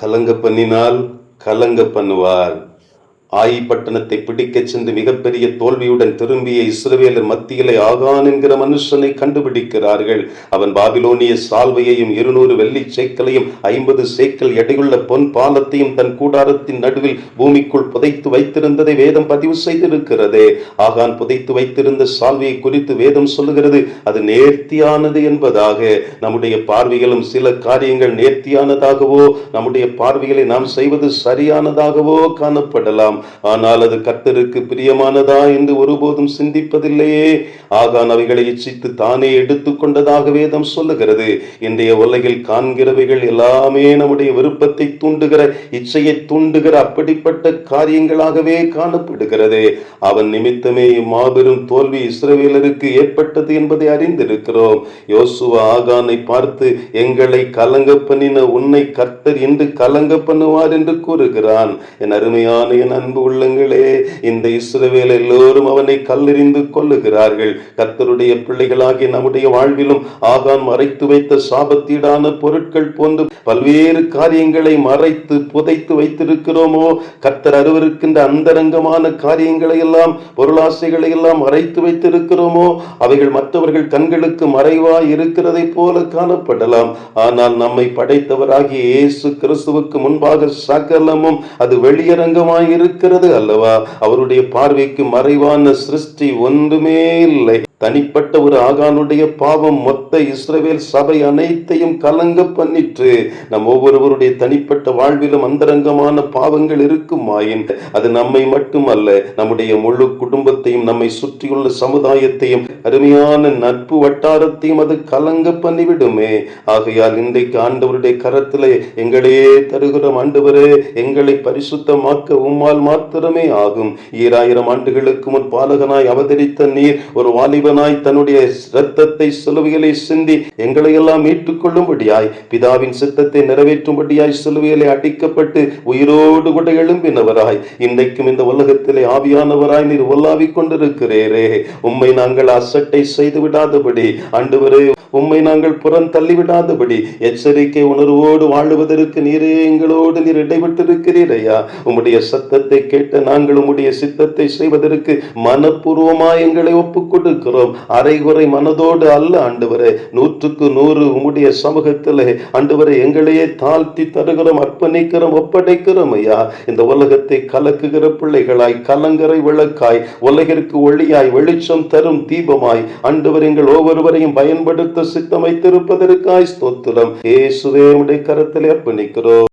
கலங்க பண்ணினால் கலங்க பண்ணுவார். ஆயி பட்டணத்தை பிடிக்கச் சென்று மிகப்பெரிய தோல்வியுடன் திரும்பிய இஸ்ரவேலர் மத்தியிலே ஆகான் என்கிற மனுஷனை கண்டுபிடிக்கிறார்கள். அவன் பாபிலோனிய சால்வையையும் 200 வெள்ளி சேக்கலையும் 50 சேக்கல் எடையுள்ள பொன் பாலத்தையும் தன் கூடாரத்தின் நடுவில் பூமிக்குள் புதைத்து வைத்திருந்ததை வேதம் பதிவு செய்திருக்கிறது. ஆகான் புதைத்து வைத்திருந்த சால்வையை குறித்து வேதம் சொல்லுகிறது, அது நேர்த்தியானது என்பதாக. நம்முடைய பார்வைகளும் சில காரியங்கள் நேர்த்தியானதாகவோ, நம்முடைய பார்வைகளை நாம் செய்வது சரியானதாகவோ காணப்படலாம். ஆனால் அது கர்த்தருக்கு பிரியமானதா என்று ஒருபோதும் சிந்திப்பதில்லையே. ஆகான் அவைகளை இச்சித்து தானே எடுத்துக்கொண்டதாக வேதம் சொல்லுகிறது. இன்றைய உலகில் காண்கிறவைகள் எல்லாமே நம்முடைய விருப்பத்தை தூண்டுகிற, இச்சையை தூண்டுகிற அப்படிப்பட்ட காரியங்களாகவே காணப்படுகிறது. அவன் நிமித்தமே மாபெரும் தோல்வி இஸ்ரவேலருக்கு ஏற்பட்டது என்பதை அறிந்திருக்கிறோம். யோசுவா ஆகானை பார்த்து, எங்களை கலங்க பண்ணின உன்னை கர்த்தர் என்று கலங்க பண்ணுவார் என்று கூறுகிறான். என் அருமையான என் அன்பு உள்ளங்களே, இந்த இஸ்ரவேல் எல்லோரும் அவனை கல்லெறிந்து கொல்லுகிறார்கள். கர்த்தருடைய பிள்ளைகளாகிய நம்முடைய வாழ்விலும் ஆகான் மறைத்து வைத்த சாபத்தீடான பொருட்கள் போன்று பல்வேறு காரியங்களை மறைத்து புதைத்து வைத்திருக்கிறோமோ? கர்த்தர் அருவருக்கின்ற அந்தரங்கமான காரியங்களை எல்லாம், பொருளாசைகளை எல்லாம் மறைத்து வைத்திருக்கிறோமோ? அவைகள் மற்றவர்கள் கண்களுக்கு மறைவாய் இருக்கிறதை போல காணப்படலாம். ஆனால் நம்மை படைத்தவராகிய இயேசு கிறிஸ்துவுக்கு முன்பாக சகலமும் அது வெளியரங்கமாய் இருக்கிறது அல்லவா? அவருடைய பார்வைக்கு மறைவான சிருஷ்டி ஒன்றுமே இல்லை. தனிப்பட்ட ஒரு ஆகானுடைய பாவம் மொத்த இஸ்ரவேல் சபை அனைத்தையும் கலங்க பண்ணிற்று. நம் ஒவ்வொருவருடைய தனிப்பட்ட வாழ்விலும் அந்தரங்கமான பாவங்கள் இருக்குமாயின் அது நம்மை மட்டுமல்ல, நம்முடைய முழு குடும்பத்தையும், நம்மை சுற்றியுள்ள சமுதாயத்தையும், அருமையான நட்பு வட்டாரத்தையும் அது கலங்க பண்ணிவிடுமே. ஆகையால் இன்றைக்கு ஆண்டவருடைய கரத்திலே எங்களையே தருகிறோம். ஆண்டவரே, எங்களை பரிசுத்தமாக்க உம்மால் மாத்திரமே ஆகும். 2000 ஆண்டுகளுக்கு முன் பாலகனாய் அவதரித்த நீர் ஒரு வாலிபனாய் தன்னுடைய இரத்தத்தை சிலுவையிலே சிந்தி எங்களை எல்லாம் மீட்டுக் கொள்ளும்படியாய், பிதாவின் சித்தத்தை நிறைவேற்றும்படியாய் சிலுவையிலே அடிக்கப்பட்டு உயிரோடு கூட எழும்பினவராய், இன்றைக்கும் இந்த உலகத்திலே ஆவியானவராய் நீர் உலாவிக் கொண்டிருக்கிறீரே. உம்மை நாங்கள் அசட்டை செய்து விடாதபடி, ஆண்டவரே, உம்மை நாங்கள் புறம் தள்ளிவிடாதபடி எச்சரிக்கை உணர்வோடு வாழுவதற்கு நீரே எங்களோடு நீர் இடைவிட்டிருக்கிறீரையா. உம்முடைய சத்தத்தை கேட்ட நாங்கள் உம்முடைய சித்தத்தை செய்வதற்கு மனப்பூர்வமாய் எங்களை ஒப்புக் கொடுக்கிறோம். அரைகுறை மனதோடு அல்ல ஆண்டவரே, 100க்கு 100 உம்முடைய சமூகத்திலே ஆண்டவரே எங்களையே தாழ்த்தி தருகிறோம், அர்ப்பணிக்கிறோம், ஒப்படைக்கிறோம் ஐயா. இந்த உலகத்தை கலக்குகிற பிள்ளைகளாய், கலங்கரை விளக்காய், உலகிற்கு ஒளியாய், வெளிச்சம் தரும் தீபமாய் ஆண்டவர் எங்கள் ஒவ்வொருவரையும் பயன்படுத்த சித்தமைத்திருப்பதற்காய் ஸ்தோத்திரம். இயேசுவே உம்முடைய கரத்திலே அர்ப்பணிக்கிறோம்.